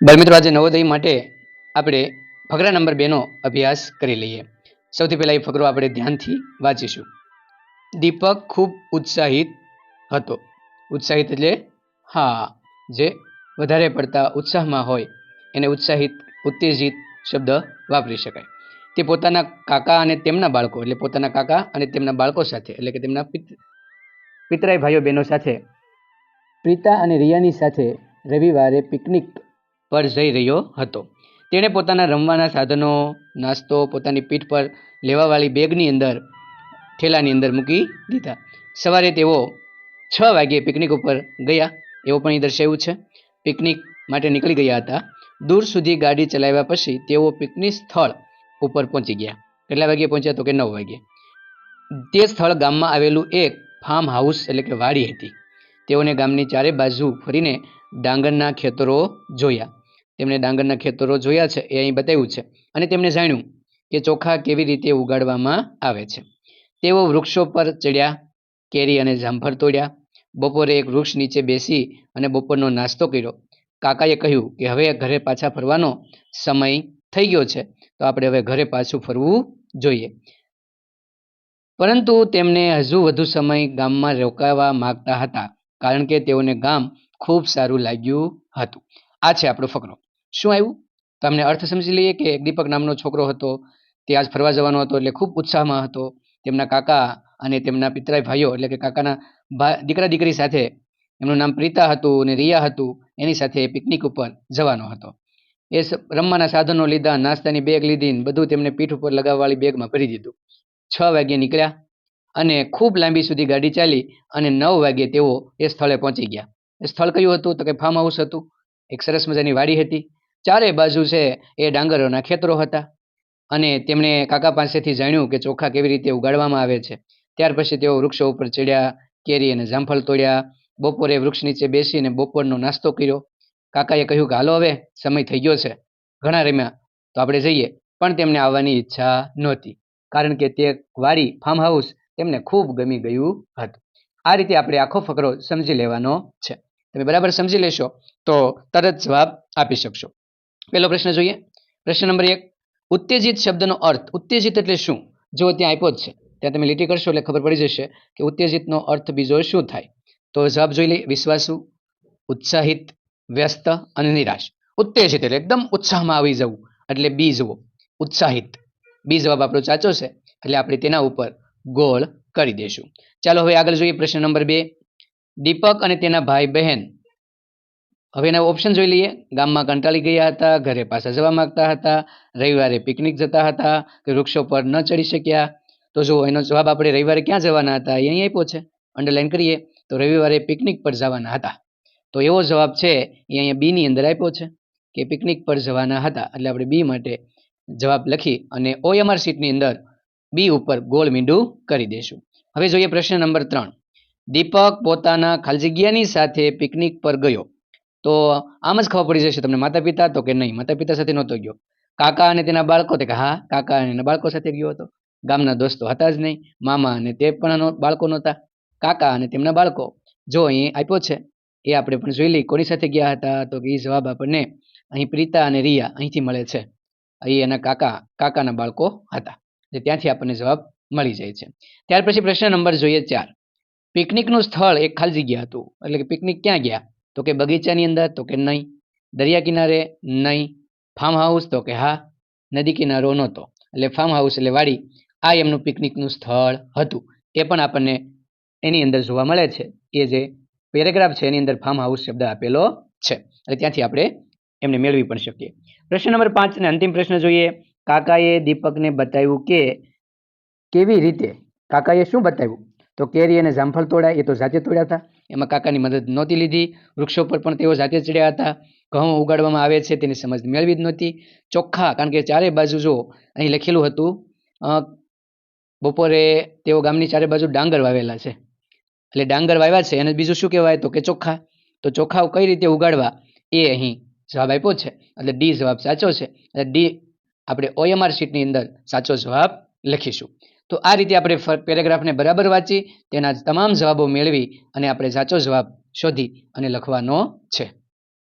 બાળમિત્રો, આજે નવોદય માટે આપણે ફકરા નંબર 2 નો અભ્યાસ કરી લઈએ. સૌથી પહેલા એ ફકરો આપણે ધ્યાનથી વાંચીશું. દીપક ખૂબ ઉત્સાહિત હતો. ઉત્સાહિત એટલે હા, જે વધારે પડતા ઉત્સાહમાં હોય એને ઉત્સાહિત, ઉત્તેજિત શબ્દ વાપરી શકાય. તે પોતાના કાકા અને તેમના બાળકો એટલે પોતાના કાકા અને તેમના બાળકો સાથે એટલે કે તેમના પિતરાઈ ભાઈઓ બહેનો સાથે પ્રીતા અને રિયાની સાથે રવિવારે પિકનિક પર જઈ રહ્યો હતો. તેણે પોતાના રમવાના સાધનો, નાસ્તો પોતાની પીઠ પર લેવાવાળી બેગની અંદર ઠેલાની અંદર મૂકી દીધા. સવારે તેઓ 6 વાગ્યે પિકનિક ઉપર ગયા એવું પણ અહીં દર્શાવ્યું છે. પિકનિક માટે નીકળી ગયા હતા. દૂર સુધી ગાડી ચલાવ્યા પછી તેઓ પિકનિક સ્થળ ઉપર પહોંચી ગયા. કેટલા વાગ્યે પહોંચ્યા? તો કે 9 વાગ્યે. તે સ્થળ ગામમાં આવેલું એક ફાર્મ હાઉસ એટલે કે વાડી હતી. તેઓને ગામની ચારે બાજુ ફરીને ડાંગરના ખેતરો જોયા. તેમણે ડાંગરના ખેતરો જોયા છે એ અહીં બતાવ્યું છે. અને તેમણે જાણ્યું કે ચોખા કેવી રીતે ઉગાડવામાં આવે છે. તેઓ વૃક્ષો પર ચડ્યા, કેરી અને જામફળ તોડ્યા. બપોરે એક વૃક્ષ નીચે બેસી અને બપોરનો નાસ્તો કર્યો. કાકાએ કહ્યું કે હવે ઘરે પાછા ફરવાનો સમય થઈ ગયો છે, તો આપણે હવે ઘરે પાછું ફરવું જોઈએ. પરંતુ તેમને હજુ વધુ સમય ગામમાં રોકાવા માંગતા હતા, કારણ કે તેઓને ગામ ખૂબ સારું લાગ્યું હતું. આ છે આપણો ફકરો. શું આવ્યું? તમને અર્થ સમજી લઈએ કે દીપક નામનો છોકરો હતો, તે આજ ફરવા જવાનો હતો એટલે ખૂબ ઉત્સાહમાં હતો. તેમના કાકા અને તેમના પિતરાઈ ભાઈઓ એટલે કે કાકાના દીકરા દીકરી સાથે, એમનું નામ પ્રીતા હતું અને રિયા હતું, એની સાથે પિકનિક ઉપર જવાનો હતો. એ રમવાના સાધનો લીધા, નાસ્તાની બેગ લીધી, બધું તેમને પીઠ ઉપર લગાવવાળી બેગમાં ભરી દીધું. 6 વાગ્યે નીકળ્યા અને ખૂબ લાંબી સુધી ગાડી ચાલી અને 9 વાગ્યે તેઓ એ સ્થળે પહોંચી ગયા. એ સ્થળ કયું હતું? તો કે ફાર્મ હાઉસ હતું. એક સરસ મજાની વાડી હતી. ચારે બાજુ છે એ ડાંગરોના ખેતરો હતા. અને તેમણે કાકા પાસેથી જાણ્યું કે ચોખા કેવી રીતે ઉગાડવામાં આવે છે. ત્યાર પછી તેઓ વૃક્ષો ઉપર ચડ્યા, કેરી અને જામફળ તોડ્યા. બપોરે વૃક્ષ નીચે બેસીને બપોરનો નાસ્તો કર્યો. કાકાએ કહ્યું કે હાલો હવે સમય થઈ ગયો છે, ઘણા રમ્યા, તો આપણે જઈએ. પણ તેમને આવવાની ઈચ્છા નહોતી, કારણ કે તે વાડી ફાર્મ હાઉસ તેમને ખૂબ ગમી ગયું હતું. આ રીતે આપણે આખો ફકરો સમજી લેવાનો છે. તમે બરાબર સમજી લેશો તો તરત જવાબ આપી શકશો. પહેલો પ્રશ્ન જોઈએ. પ્રશ્ન નંબર 1, ઉત્તેજિત શબ્દનો અર્થ. ઉત્તેજિત એટલે શું? જો ત્યાં આપ્યો જ છે, ત્યાં તમે લીટી કરશો એટલે ખબર પડી જશે કે ઉત્તેજિતનો અર્થ બીજો શું થાય. તો જવાબ જોઈ લઈએ. વિશ્વાસુ, ઉત્સાહિત, વ્યસ્ત અને નિરાશ. ઉત્તેજિત એટલે એકદમ ઉત્સાહમાં આવી જવું, એટલે બી જુઓ, ઉત્સાહિત. બી જવાબ આપણો સાચો છે, એટલે આપણે તેના ઉપર ગોળ કરી દઈશું. ચાલો હવે આગળ જોઈએ. પ્રશ્ન નંબર 2, દીપક અને તેના ભાઈ બહેન. હવે એના ઓપ્શન જોઈ લઈએ. ગામમાં કંટાળી ગયા હતા, ઘરે પાછા જવા માંગતા હતા, રવિવારે પિકનિક જતા હતા, કે વૃક્ષો પર ન ચડી શક્યા. તો જો એનો જવાબ આપણે રવિવારે ક્યાં જવાના હતા એ અહીં આપ્યો છે, અંડરલાઈન કરીએ તો રવિવારે પિકનિક પર જવાના હતા. તો એવો જવાબ છે એ અહીંયા બી ની અંદર આપ્યો છે કે પિકનિક પર જવાના હતા, એટલે આપણે બી માટે જવાબ લખી અને OMR શીટની અંદર બી ઉપર ગોળ મીંડું કરી દઈશું. હવે જોઈએ પ્રશ્ન નંબર 3, દીપક પોતાના ખાલી જગ્યાની સાથે પિકનિક પર ગયો. તો આમ જ ખબર પડી જશે તમને. માતા પિતા? તો કે નહીં, માતા પિતા સાથે નહોતો ગયો. કાકા અને તેના બાળકો? તો કે હા, કાકા અને એના બાળકો સાથે ગયો હતો. ગામના દોસ્તો હતા જ નહીં. મામા અને તે પણ બાળકો નહોતા. કાકા અને તેમના બાળકો. જો અહીં આપ્યો છે એ આપણે પણ જોઈ લઈએ. કોની સાથે ગયા હતા? તો કે એ જવાબ આપણને અહીં પ્રીતા અને રિયા અહીંથી મળે છે. અહીં એના કાકાના બાળકો હતા. ત્યાંથી આપણને જવાબ મળી જાય છે. ત્યાર પછી પ્રશ્ન નંબર જોઈએ 4, પિકનિકનું સ્થળ એક ખાલી જગ્યા હતું, એટલે કે પિકનિક ક્યાં ગયા? તો કે બગીચાની અંદર? તો કે નહીં. દરિયા કિનારે? નહીં. Farm house? તો કે હા. નદી કિનારો નહોતો, એટલે ફાર્મ હાઉસ એટલે વાડી, આ એમનું પિકનિકનું સ્થળ હતું. એ પણ આપણને એની અંદર જોવા મળે છે. એ જે પેરેગ્રાફ છે એની અંદર ફાર્મ હાઉસ શબ્દ આપેલો છે, એટલે ત્યાંથી આપણે એમને મેળવી પણ શકીએ. પ્રશ્ન નંબર 5 અને અંતિમ પ્રશ્ન જોઈએ. કાકાએ દીપકને બતાવ્યું કે કેવી રીતે. કાકાએ શું બતાવ્યું? તો કેરી અને જામફળ તોડાય, એ તો જાતે તોડ્યા હતા, એમાં કાકાની મદદ નહોતી લીધી. વૃક્ષો પર પણ તેઓ જાતે ચડ્યા હતા. ઘઉં ઉગાડવામાં આવે છે તેની સમજ મેળવી જ નહોતી. ચોખ્ખા, કારણ કે ચારે બાજુ જો અહીં લખેલું હતું બપોરે તેઓ ગામની ચારે બાજુ ડાંગર વાવેલા છે, એટલે ડાંગર વાવ્યા છે અને બીજું શું કહેવાય? તો કે ચોખા. તો ચોખા કઈ રીતે ઉગાડવા એ અહીં જવાબ આપ્યો છે, એટલે ડી જવાબ સાચો છે. એટલે ડી આપણે OMR શીટની અંદર સાચો જવાબ લખીશું. તો આ રીતે આપણે પેરેગ્રાફને બરાબર વાંચી તેના તમામ જવાબો મેળવી અને આપણે સાચો જવાબ શોધી અને લખવાનો છે.